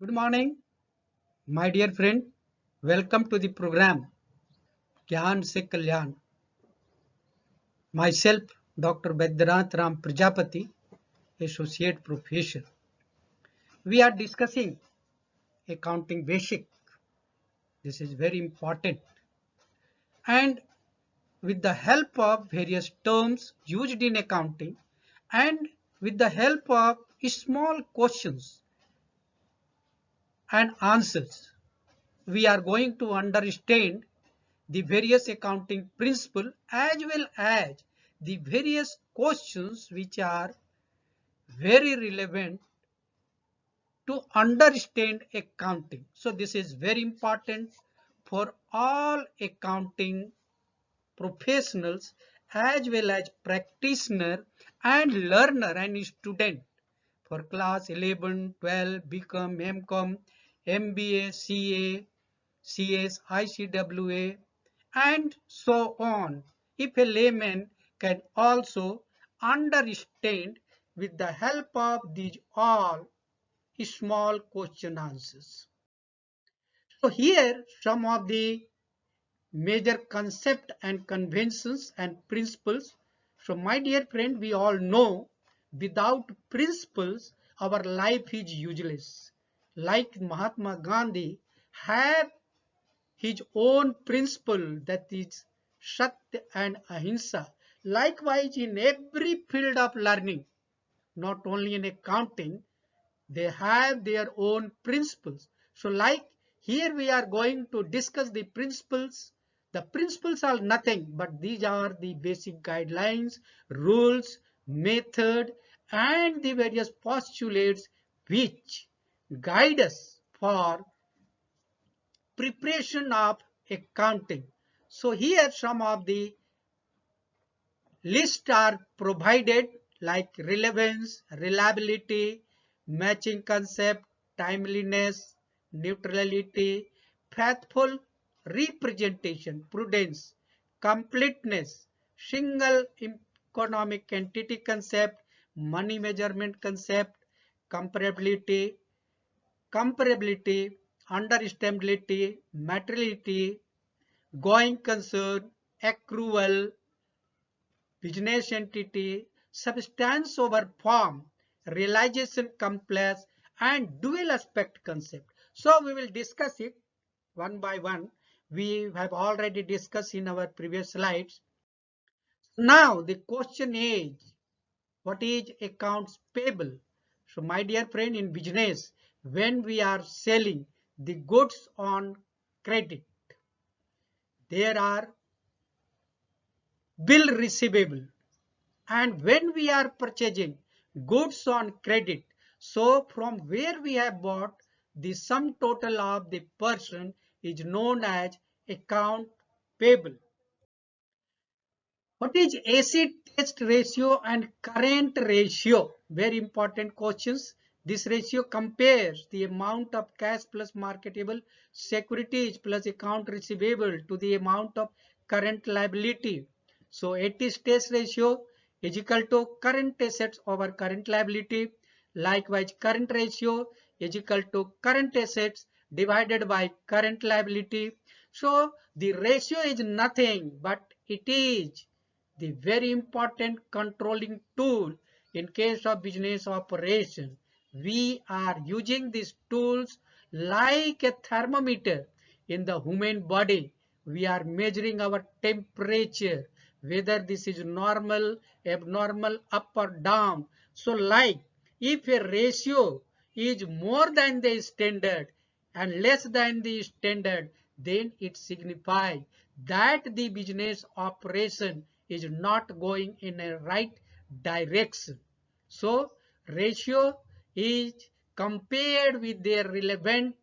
Good morning, my dear friend. Welcome to the program Gyan Se Kalyan. Myself, Dr. Baidyanath Ram Prajapati, Associate Professor. We are discussing accounting basic. This is very important. And with the help of various terms used in accounting and with the help of small questions and answers, we are going to understand the various accounting principles as well as the various questions which are very relevant to understand accounting. So this is very important for all accounting professionals as well as practitioner and learner and student for class 11, 12, BCom, MCom, MBA, CA, CS, ICWA, and so on. If a layman can also understand with the help of these all small question answers. So here some of the major concept and conventions and principles. So my dear friend, we all know without principles our life is useless. Like Mahatma Gandhi have his own principle, that is Satya and Ahimsa. Likewise, in every field of learning, not only in accounting, they have their own principles. So like here we are going to discuss the principles. The principles are nothing but these are the basic guidelines, rules, method, and the various postulates which guide us for preparation of accounting. So here some of the lists are provided like relevance, reliability, matching concept, timeliness, neutrality, faithful representation, prudence, completeness, single economic entity concept, money measurement concept, comparability, understandability, materiality, going concern, accrual, business entity, substance over form, realization complex, and dual aspect concept. So we will discuss it one by one. We have already discussed in our previous slides. Now the question is, what is accounts payable? So my dear friend, in business, when we are selling the goods on credit, there are bill receivable, and when we are purchasing goods on credit, so from where we have bought, the sum total of the person is known as account payable. What is acid test ratio and current ratio? Very important questions. This ratio compares the amount of cash plus marketable securities plus account receivable to the amount of current liability. So acid test ratio is equal to current assets over current liability. Likewise, current ratio is equal to current assets divided by current liability. So the ratio is nothing but it is the very important controlling tool in case of business operation. We are using these tools like a thermometer in the human body. We are measuring our temperature, whether this is normal, abnormal, up or down. So like if a ratio is more than the standard and less than the standard, then it signifies that the business operation is not going in a right direction. So ratio is compared with their relevant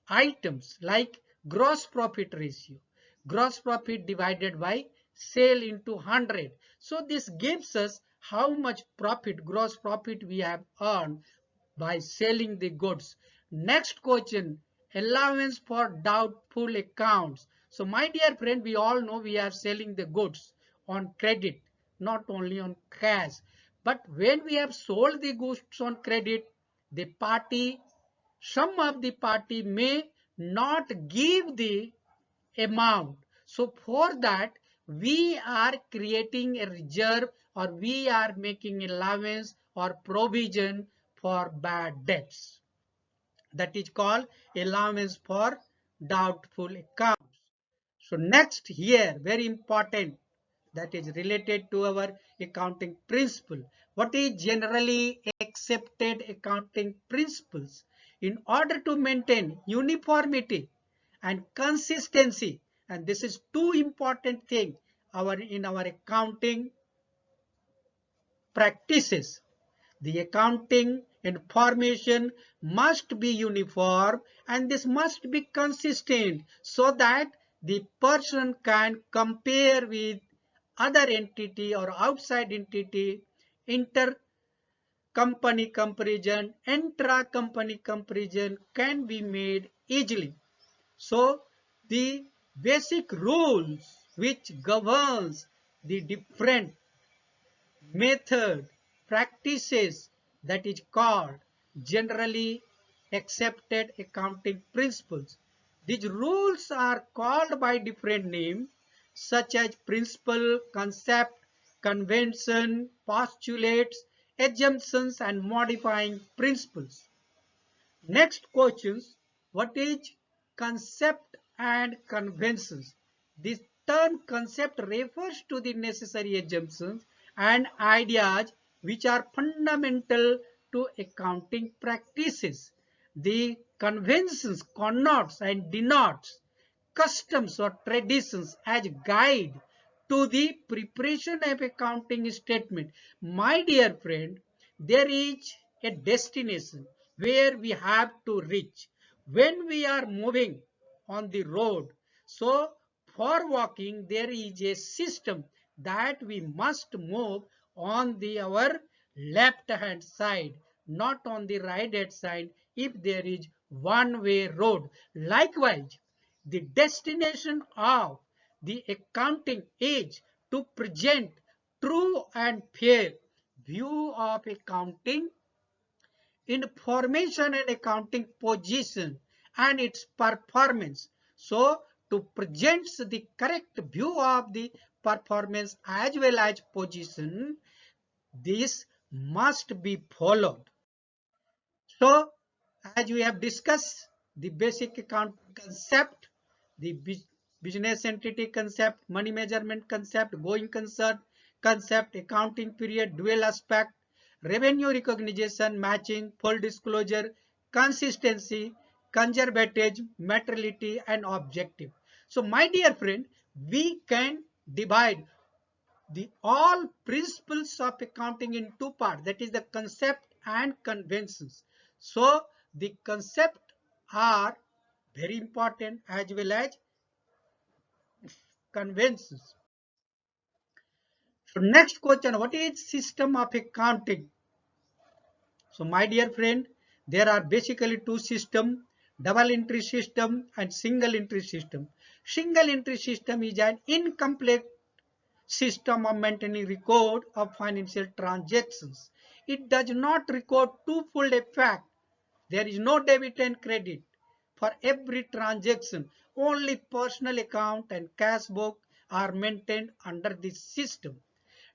items like gross profit ratio. Gross profit divided by sale into 100. So this gives us how much profit, gross profit we have earned by selling the goods. Next question, allowance for doubtful accounts. So my dear friend, we all know we are selling the goods on credit, not only on cash. But when we have sold the goods on credit, the party some of the party may not give the amount. So for that, we are creating a reserve, or we are making allowance or provision for bad debts. That is called allowance for doubtful accounts. So next here, very important, that is related to our accounting principle. What is generally accepted accounting principles? In order to maintain uniformity and consistency, and this is two important things in our accounting practices. The accounting information must be uniform, and this must be consistent so that the person can compare with other entity or outside entity, inter-company comparison, intra-company comparison can be made easily. So the basic rules which governs the different method, practices, that is called generally accepted accounting principles. These rules are called by different names such as principle, concept, convention, postulates, assumptions, and modifying principles. Next questions, what is concept and conventions? This term concept refers to the necessary assumptions and ideas which are fundamental to accounting practices. The conventions connotes and denotes customs or traditions as guide to the preparation of accounting statement. My dear friend, there is a destination where we have to reach when we are moving on the road. So for walking, there is a system that we must move on our left hand side, not on the right hand side if there is one way road. Likewise, the destination of the accounting is to present true and fair view of accounting information and accounting position and its performance. So to present the correct view of the performance as well as position, this must be followed. So as we have discussed, the basic account concept, the business entity concept, money measurement concept, going concern concept, accounting period, dual aspect, revenue recognition, matching, full disclosure, consistency, conservatism, materiality, and objective. So my dear friend, we can divide the all principles of accounting in two parts, that is the concept and conventions. So the concept are very important as well as conventions. So next question, what is system of accounting? So my dear friend, there are basically two systems, double entry system and single entry system. Single entry system is an incomplete system of maintaining record of financial transactions. It does not record two full effect. There is no debit and credit for every transaction. Only personal account and cash book are maintained under this system.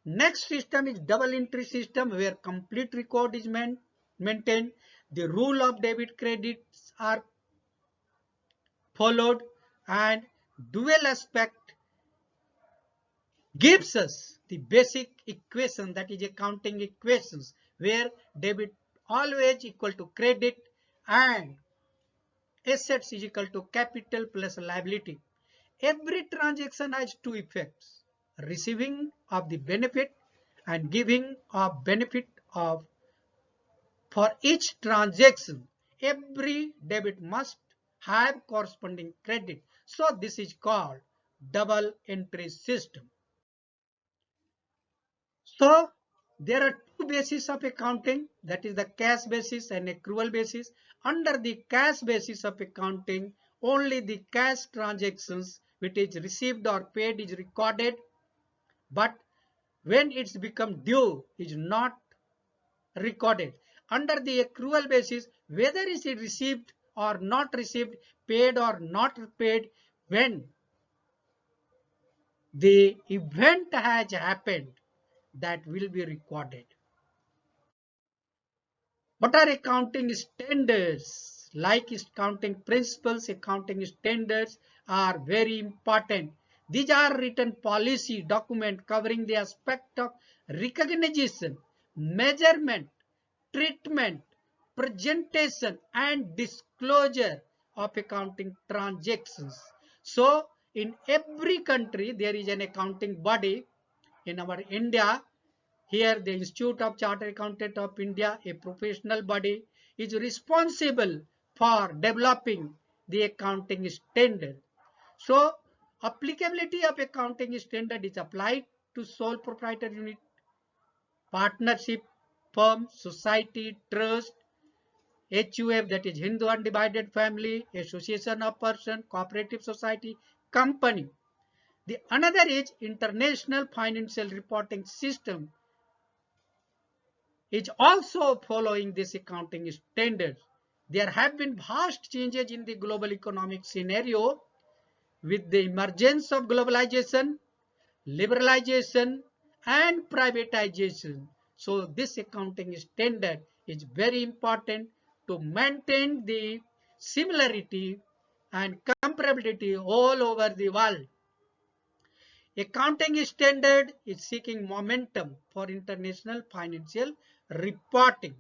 Next system is double entry system where complete record is maintained. The rule of debit credits are followed, and dual aspect gives us the basic equation, that is accounting equations, where debit always equal to credit and assets is equal to capital plus liability. Every transaction has two effects, receiving of the benefit and giving of benefit of. For each transaction, every debit must have corresponding credit. So this is called double entry system. So there are two bases of accounting, that is the cash basis and accrual basis. Under the cash basis of accounting, only the cash transactions which is received or paid is recorded, but when it's become due is not recorded. under the accrual basis, whether is it received or not received, paid or not paid, when the event has happened, that will be recorded. What are accounting standards? Like accounting principles, accounting standards are very important. These are written policy document covering the aspect of recognition, measurement, treatment, presentation, and disclosure of accounting transactions. So, in every country, there is an accounting body. In our India, here, the Institute of Chartered Accountants of India, a professional body, is responsible for developing the accounting standard. So, applicability of accounting standard is applied to sole proprietor unit, partnership, firm, society, trust, HUF, that is Hindu Undivided Family, association of person, cooperative society, company. The another is international financial reporting system is also following this accounting standard. There have been vast changes in the global economic scenario with the emergence of globalization, liberalization, and privatization. So this accounting standard is very important to maintain the similarity and comparability all over the world. Accounting standard is seeking momentum for international financial reporting.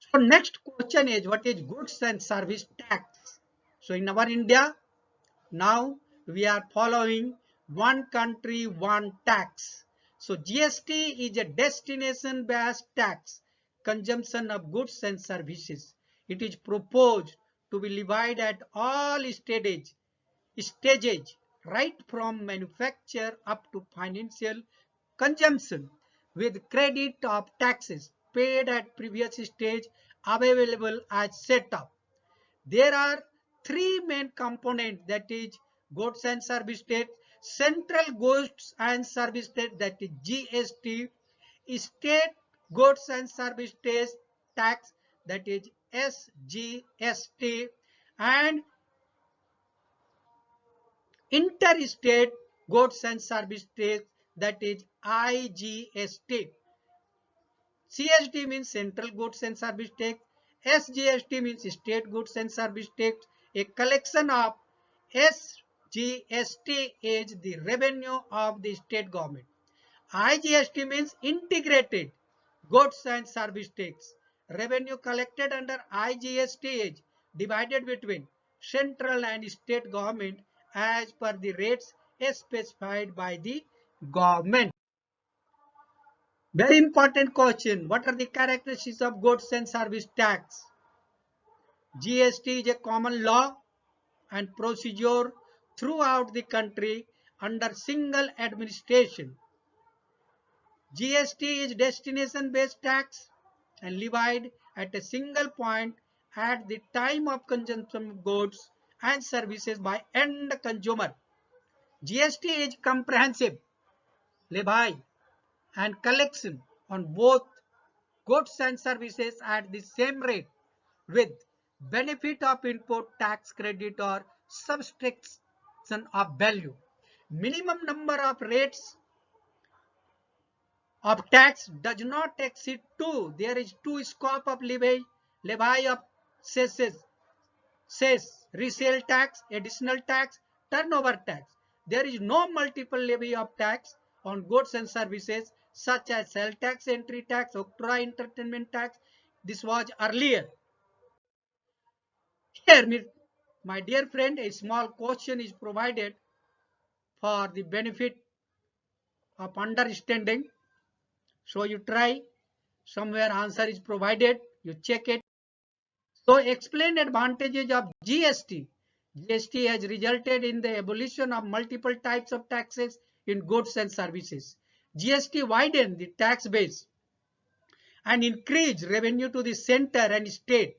So next question is, what is goods and service tax? So in our India, now we are following one country, one tax. So GST is a destination based tax, consumption of goods and services. It is proposed to be levied at all stages, right from manufacture up to financial consumption, with credit of taxes paid at previous stage available as set up. There are three main components, that is goods and service tax, central goods and service tax, that is GST, state goods and service tax, that is SGST, and interstate goods and service tax, that is IGST. CST means central goods and service tax. SGST means state goods and service tax. A collection of SGST is the revenue of the state government. IGST means integrated goods and service tax. Revenue collected under IGST is divided between central and state government as per the rates specified by the government. Very important question. What are the characteristics of goods and service tax? GST is a common law and procedure throughout the country under single administration. GST is destination based tax and levied at a single point at the time of consumption of goods and services by end consumer. GST is comprehensive levy and collection on both goods and services at the same rate, with benefit of input tax credit or subtraction of value. Minimum number of rates of tax does not exceed 2. There is 2 scope of levy of cess, resale tax, additional tax, turnover tax. There is no multiple levy of tax on goods and services such as sales tax, entry tax, octroi entertainment tax. This was earlier. Here, my dear friend, a small question is provided for the benefit of understanding. So you try, somewhere answer is provided, you check it. So explain advantages of GST. GST has resulted in the abolition of multiple types of taxes in goods and services. GST widened the tax base and increased revenue to the center and state,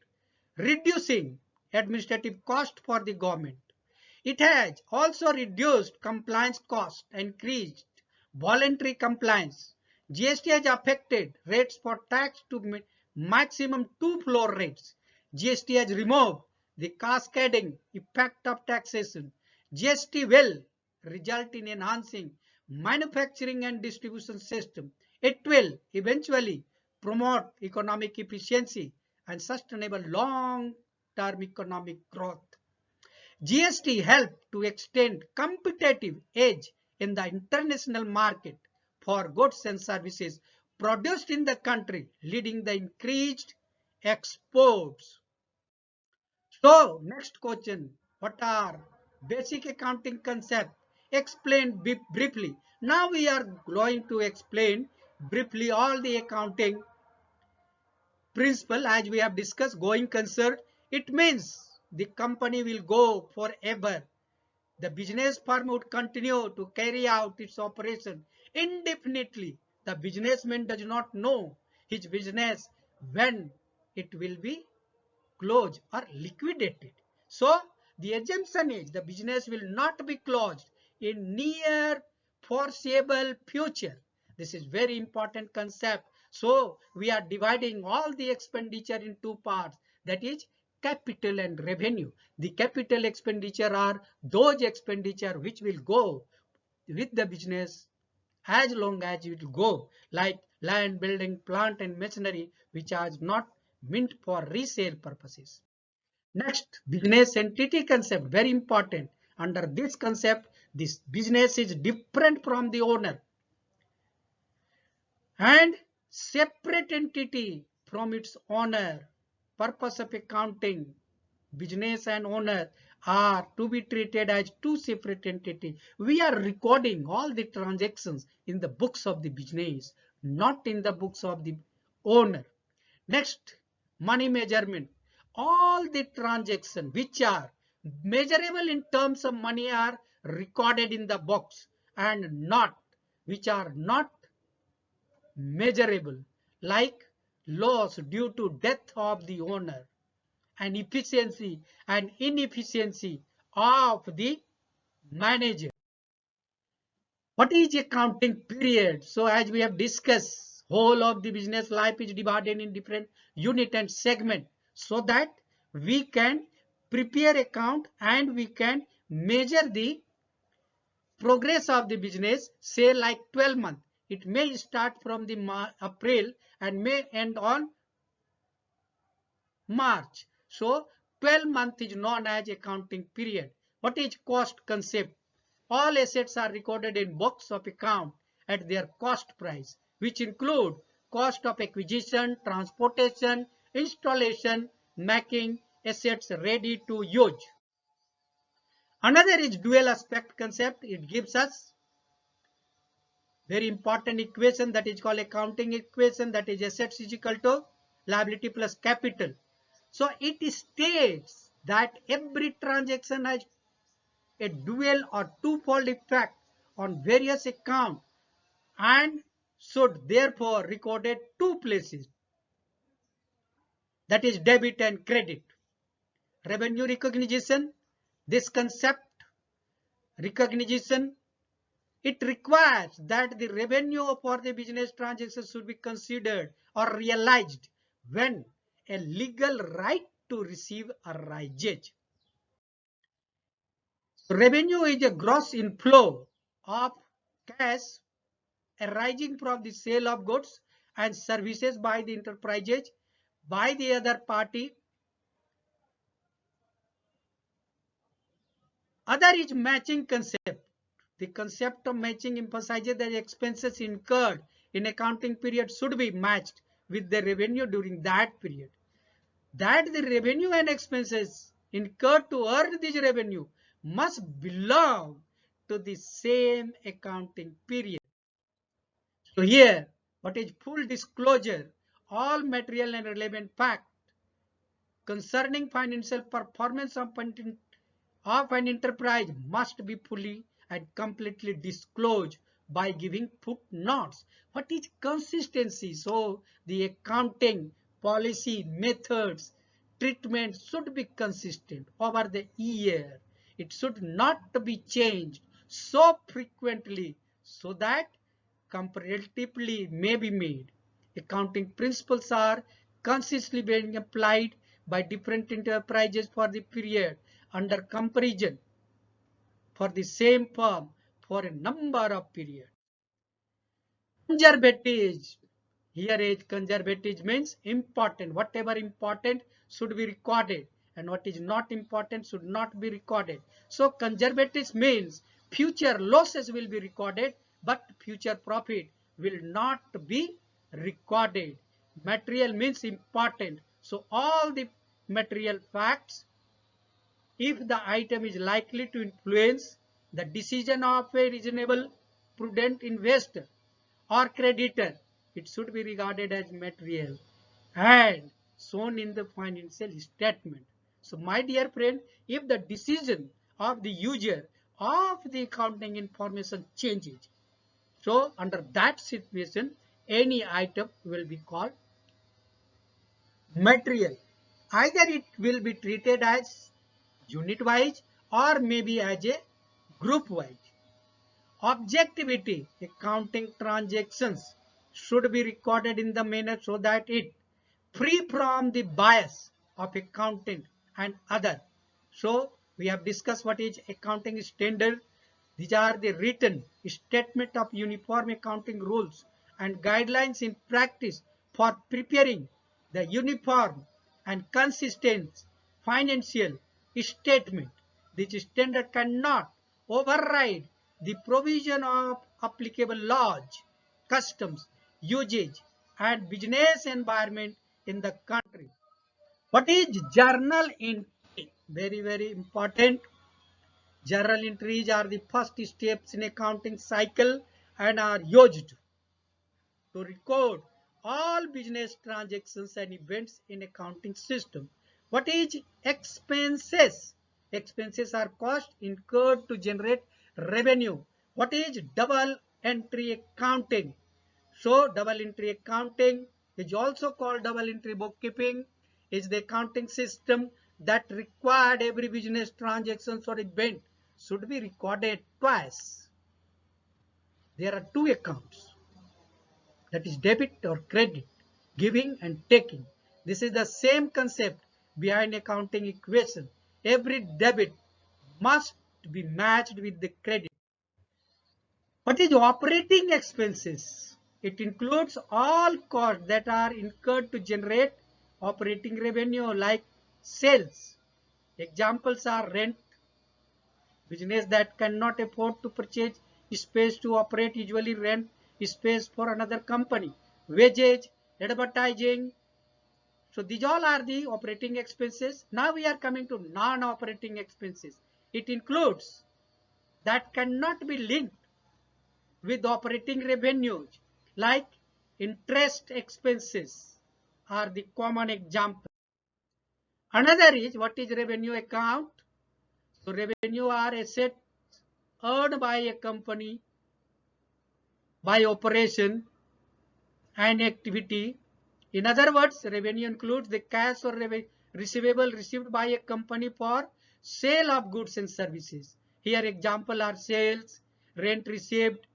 reducing administrative cost for the government. It has also reduced compliance cost and increased voluntary compliance. GST has affected rates for tax to maximum 2 floor rates. GST has removed the cascading effect of taxation. GST will result in enhancing manufacturing and distribution system. It will eventually promote economic efficiency and sustainable long-term economic growth. GST helped to extend competitive edge in the international market for goods and services produced in the country, leading the increased exports. So, next question. What are basic accounting concepts? Explain briefly. Now we are going to explain briefly all the accounting principle as we have discussed. Going concern, it means the company will go forever. The business firm would continue to carry out its operation indefinitely. The businessman does not know his business when it will be closed or liquidated. So, the assumption is the business will not be closed in near foreseeable future. This is very important concept. So, we are dividing all the expenditure in two parts, that is capital and revenue. The capital expenditure are those expenditure which will go with the business as long as it will go, like land, building, plant and machinery, which are not meant for resale purposes. Next, business entity concept, very important. Under this concept, this business is different from the owner and separate entity from its owner. Purpose of accounting, business and owner are to be treated as two separate entities. We are recording all the transactions in the books of the business, not in the books of the owner. Next, money measurement. All the transactions which are measurable in terms of money are recorded in the books, and not which are not measurable, like loss due to death of the owner and efficiency and inefficiency of the manager. What is accounting period? So as we have discussed, whole of the business life is divided in different unit and segment, so that we can prepare account and we can measure the progress of the business, say like 12 months. It may start from the April and may end on March. So 12 months is known as accounting period. What is cost concept? All assets are recorded in books of account at their cost price, which include cost of acquisition, transportation, installation, making assets ready to use. Another is dual aspect concept. It gives us very important equation that is called accounting equation, that is assets is equal to liability plus capital. So it states that every transaction has a dual or twofold effect on various accounts and should therefore record at two places, that is debit and credit. Revenue recognition, this concept recognition, it requires that the revenue for the business transaction should be considered or realized when a legal right to receive arises. Revenue is a gross inflow of cash arising from the sale of goods and services by the enterprises by the other party. Other is matching concept. The concept of matching emphasizes that expenses incurred in accounting period should be matched with the revenue during that period. That the revenue and expenses incurred to earn this revenue must belong to the same accounting period. So here, what is full disclosure? All material and relevant facts concerning financial performance of an enterprise must be fully and completely disclosed by giving footnotes. What is consistency? So the accounting policy, methods, treatment should be consistent over the year. It should not be changed so frequently so that comparatively may be made. Accounting principles are consistently being applied by different enterprises for the period under comparison for the same firm for a number of periods. Conservative. Here is conservative means important. Whatever important should be recorded and what is not important should not be recorded. So conservative means future losses will be recorded but future profit will not be recorded. Material means important. So all the material facts, if the item is likely to influence the decision of a reasonable prudent investor or creditor, it should be regarded as material and shown in the financial statement. So my dear friend, if the decision of the user of the accounting information changes, so under that situation any item will be called material. Either it will be treated as unit wise or maybe as a group wise. Objectivity. Accounting transactions should be recorded in the manner so that it free from the bias of accountant and other. So we have discussed what is accounting standard. These are the written statement of uniform accounting rules and guidelines in practice for preparing the uniform and consistent financial statement. This standard cannot override the provision of applicable laws, customs, usage, and business environment in the country. What is journal entry? Very, very important. Journal entries are the first steps in accounting cycle and are used to record all business transactions and events in accounting system. What is expenses? Expenses are costs incurred to generate revenue. What is double entry accounting? So double entry accounting is also called double entry bookkeeping, is the accounting system that required every business transaction or event should be recorded twice. There are two accounts, that is debit or credit, giving and taking. This is the same concept behind accounting equation. Every debit must be matched with the credit. What is operating expenses? It includes all costs that are incurred to generate operating revenue like sales. Examples are rent. Business that cannot afford to purchase space to operate usually rent space for another company. Wages, advertising. So these all are the operating expenses. Now we are coming to non-operating expenses. It includes that cannot be linked with operating revenues like interest expenses are the common example. Another is what is revenue account. So revenue are assets earned by a company by operation and activity. In other words, revenue includes the cash or receivable received by a company for sale of goods and services. Here example are sales, rent received,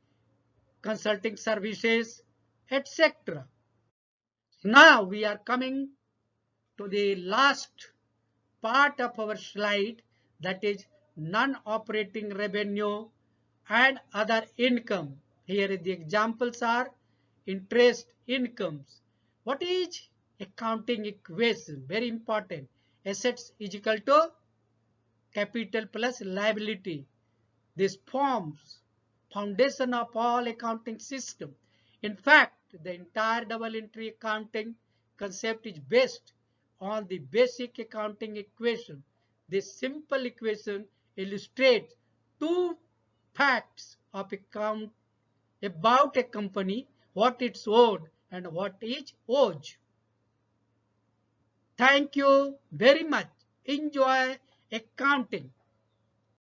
consulting services, etc. Now we are coming to the last part of our slide, that is non-operating revenue and other income. Here the examples are interest incomes. What is accounting equation? Very important. Assets is equal to capital plus liability. This forms foundation of all accounting system. In fact, the entire double entry accounting concept is based on the basic accounting equation. This simple equation illustrates two facts of account about a company, what it's owed and what is owed. Thank you very much. Enjoy accounting.